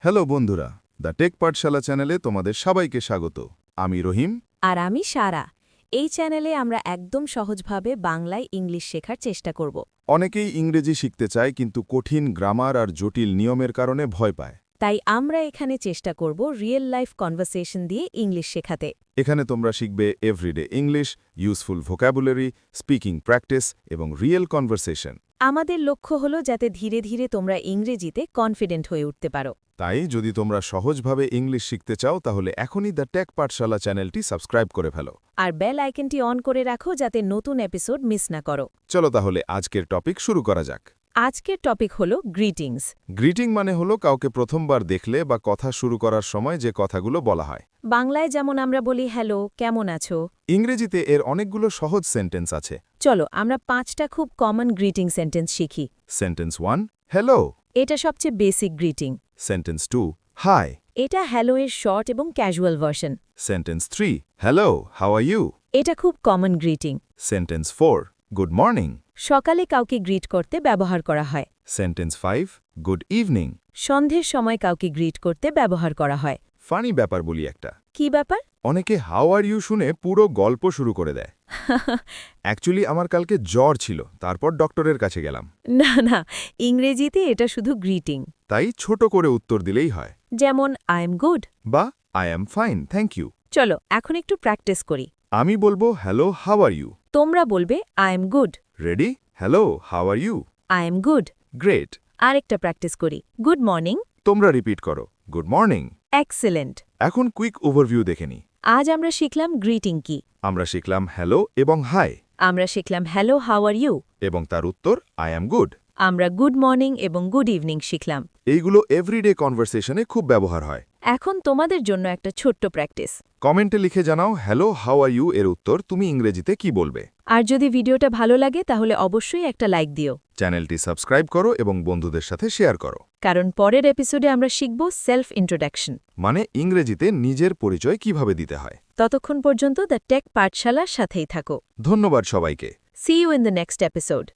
Hello বন্ধুরা, the take পাঠশালা চ্যানেলে তোমাদের সবাইকে স্বাগত। আমি রহিম। আর আমি সারা। এই চ্যানেলে আমরা একদম সহজভাবে বাংলায় ইংলিশ শেখার চেষ্টা করব। অনেকেই ইংরেজি শিখতে চায় কিন্তু কঠিন গ্রামার আর জটিল নিয়মের কারণে ভয় পায়। তাই আমরা এখানে চেষ্টা করব রিয়েল লাইফ কনভারসেশন দিয়ে ইংলিশ শেখাতে। এখানে তোমরা শিখবে everyday English, useful vocabulary, speaking practice এবং রিয়েল কনভারসেশন। আমাদের লক্ষ্য হলো যাতে ধীরে ধীরে তোমরা ইংরেজিতে কনফিডেন্ট হয়ে উঠতে পারো। তাই যদি তোমরা সহজভাবে ইংলিশ শিখতে চাও তাহলে এখনই দ্য টেক পাঠশালা চ্যানেলটি সাবস্ক্রাইব করে ফেলো। আর বেল আইকনটি অন করে রাখো যাতে নতুন এপিসোড মিস না করো। চলো তাহলে আজকের টপিক শুরু করা যাক। আজকের টপিক হলো গ্রিটিংস। গ্রিটিং মানে হলো কাউকে প্রথমবার দেখলে বা কথা শুরু করার সময় যে কথাগুলো বলা হয়। বাংলায় যেমন আমরা বলি হ্যালো, কেমন আছো। ইংরেজিতে এর অনেকগুলো সহজ সেন্টেন্স আছে। চলো আমরা 5টা খুব কমন গ্রিটিং সেন্টেন্স শিখি। Sentence 1, hello. এটা সবচেয়ে বেসিক গ্রিটিং। Sentence 2, hi. এটা হ্যালো এর শর্ট এবং casual version. Sentence 3, hello, how are you. এটা খুব common greeting. Sentence 4, good morning. সকালে কাউকে গ্রিট করতে ব্যবহার করা হয়। Sentence 5, good evening. সন্ধ্যের সময় কাউকে গ্রিট করতে ব্যবহার করা হয়। ফানি ব্যাপার বলি একটা। কি ব্যাপার? অনেকে হাউ আর ইউ শুনে পুরো গল্প শুরু করে দেয়। অ্যাকচুয়ালি আমার কালকে জ্বর ছিল, তারপর ডক্টরের কাছে গেলাম। না না, ইংরেজিতে এটা শুধু গ্রিটিং। তাই ছোট করে উত্তর দিলেই হয়, যেমন আই এম গুড বা I am fine, thank you. চলো এখন একটু প্র্যাকটিস করি। আমি বলবো হ্যালো, হাউ আর ইউ। তোমরা বলবে I am good. Ready? Hello, how are you. I am good. Great. আরেকটা প্র্যাকটিস করি। Good morning. তোমরা রিপিট করো, গুড মর্নিং। এক্সেলেন্ট। এখন কুইক ওভারভিউ দেখে নি। আজ আমরা শিখলাম গ্রিটিং কি। আমরা শিখলাম হ্যালো এবং হাই, আমরা শিখলাম হ্যালো, হাউ আর ইউ। এবং তার উত্তর আই অ্যাম গুড। আমরা গুড মর্নিং এবং গুড ইভিনিং শিখলাম। এইগুলো এভরিডে কনভারসেশনে খুব ব্যবহার হয়। এখন তোমাদের জন্য একটা ছোট্ট প্র্যাকটিস। কমেন্টে লিখে জানাও হ্যালো, হাউ আর ইউ এর উত্তর তুমি ইংরেজিতে কি বলবে। আর যদি ভিডিওটা ভালো লাগে তাহলে অবশ্যই একটা লাইক দিও। চ্যানেলটি সাবস্ক্রাইব করো এবং বন্ধুদের সাথে শেয়ার করো। কারণ পরের এপিসোডে আমরা শিখব সেলফ ইন্ট্রোডাকশন, মানে ইংরেজিতে নিজের পরিচয় কিভাবে দিতে হয়। ততক্ষণ পর্যন্ত দ্য টেক পাঠশালার সাথেই থাকো। ধন্যবাদ সবাইকে। See you in the next episode.